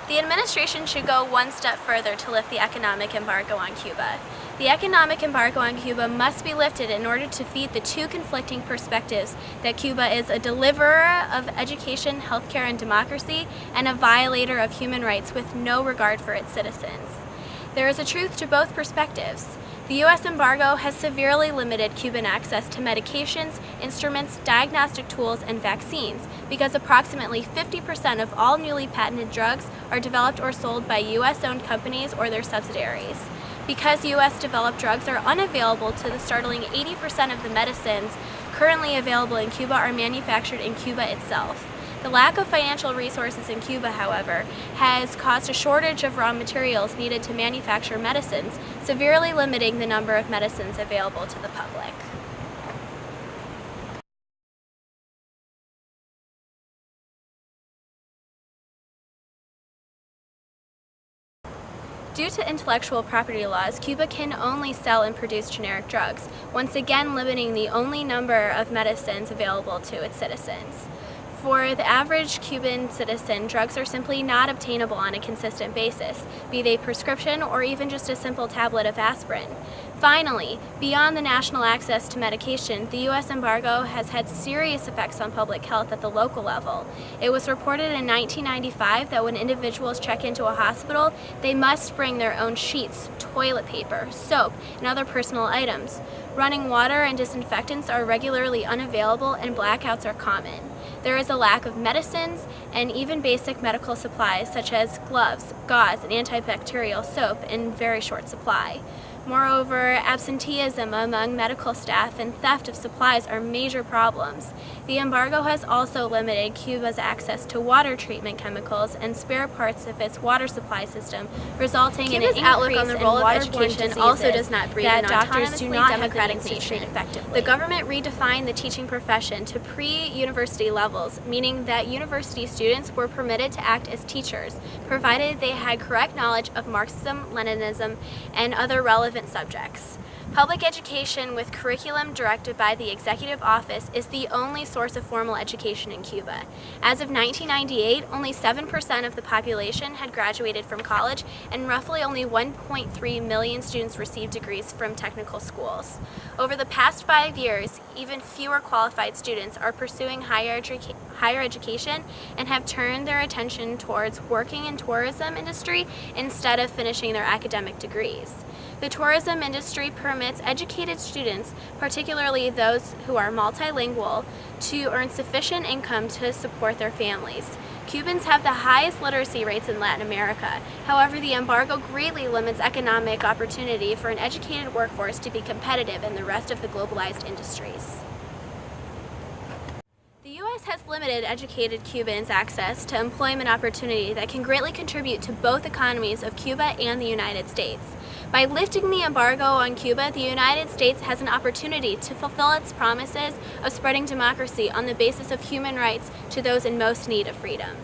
The administration should go one step further to lift the economic embargo on Cuba. The economic embargo on Cuba must be lifted in order to feed the two conflicting perspectives that Cuba is a deliverer of education, healthcare, and democracy, and a violator of human rights with no regard for its citizens. There is a truth to both perspectives. The U.S. embargo has severely limited Cuban access to medications, instruments, diagnostic tools, and vaccines because approximately 50% of all newly patented drugs are developed or sold by U.S.-owned companies or their subsidiaries. Because U.S.-developed drugs are unavailable to the startling 80% of the medicines currently available in Cuba are manufactured in Cuba itself. The lack of financial resources in Cuba, however, has caused a shortage of raw materials needed to manufacture medicines, severely limiting the number of medicines available to the public. Due to intellectual property laws, Cuba can only sell and produce generic drugs, once again limiting the only number of medicines available to its citizens. For the average Cuban citizen, drugs are simply not obtainable on a consistent basis, be they prescription or even just a simple tablet of aspirin. Finally, beyond the national access to medication, the U.S. embargo has had serious effects on public health at the local level. It was reported in 1995 that when individuals check into a hospital, they must bring their own sheets, toilet paper, soap, and other personal items. Running water and disinfectants are regularly unavailable and blackouts are common. There is a lack of medicines and even basic medical supplies such as gloves, gauze, and antibacterial soap in very short supply. Moreover, absenteeism among medical staff and theft of supplies are major problems. The embargo has also limited Cuba's access to water treatment chemicals and spare parts of its water supply system, resulting in an increase outlook on the role in of waterborne education diseases also does not breed that an doctors do autonomously not have the democratic means to treat nation. effectively. The government redefined the teaching profession to pre-university levels, meaning that university students were permitted to act as teachers, provided they had correct knowledge of Marxism, Leninism, and other relevant subjects. Public education with curriculum directed by the executive office is the only source of formal education in Cuba. As of 1998, only 7% of the population had graduated from college, and roughly only 1.3 million students received degrees from technical schools. Over the past 5 years, even fewer qualified students are pursuing higher education and have turned their attention towards working in tourism industry instead of finishing their academic degrees. The tourism industry permits educated students, particularly those who are multilingual, to earn sufficient income to support their families. Cubans have the highest literacy rates in Latin America. However, the embargo greatly limits economic opportunity for an educated workforce to be competitive in the rest of the globalized industries. The U.S. has limited educated Cubans' access to employment opportunity that can greatly contribute to both economies of Cuba and the United States. By lifting the embargo on Cuba, the United States has an opportunity to fulfill its promises of spreading democracy on the basis of human rights to those in most need of freedom.